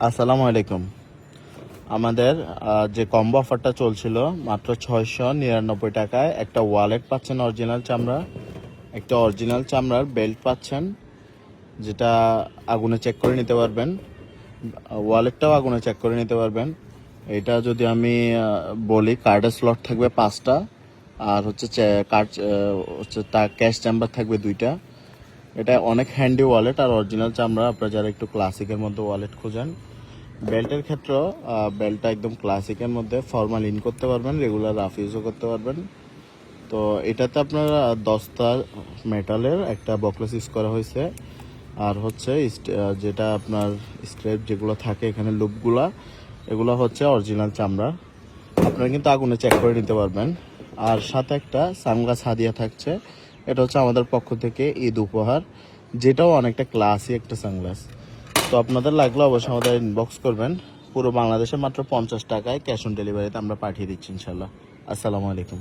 আসসালামু আলাইকুম। আমাদের যে কম্বো অফারটা চলছিল মাত্র 699 টাকায় একটা ওয়ালেট পাচ্ছেন অরিজিনাল চামড়া, একটা অরিজিনাল চামড়ার বেল্ট পাচ্ছেন, যেটা আগুনে চেক করে নিতে পারবেন। ওয়ালেটটাও আগুনে চেক করে নিতে পারবেন। এটা যদি আমি বলি, কার্ডের স্লট থাকবে 5টা, আর হচ্ছে কার্ড হচ্ছে ক্যাশ চেম্বার থাকবে 2টা। এটা অনেক হ্যান্ডি ওয়ালেট আর অরিজিনাল চামড়া। আপনারা যারা একটু ক্লাসিকের মধ্যে ওয়ালেট খোঁজেন, বেল্টের ক্ষেত্রেও বেল্টটা একদম ক্লাসিকের মধ্যে ফর্মাল ইন করতে পারবেন, রেগুলার রাফ ইউজও করতে পারবেন। তো এটাতে আপনার দস্তা মেটালের একটা বকলেস ইউজ করা হয়েছে, আর হচ্ছে যেটা আপনার স্ক্র্যাপ যেগুলো থাকে এখানে লুপগুলা, এগুলো হচ্ছে অরিজিনাল চামড়া। আপনারা কিন্তু আগুনে চেক করে নিতে পারবেন। আর সাথে একটা সানগ্লাস হাদিয়া থাকছে, এটা হচ্ছে আমাদের পক্ষ থেকে ঈদ উপহার, যেটাও অনেকটা ক্লাসি একটা সানগ্লাস। তো আপনাদের লাগলে অবশ্যই আমাদের ইনবক্স করবেন। পুরো বাংলাদেশে মাত্র 50 টাকায় ক্যাশ অন ডেলিভারিতে আমরা পাঠিয়ে দিচ্ছি ইনশাল্লাহ। আসসালামু আলাইকুম।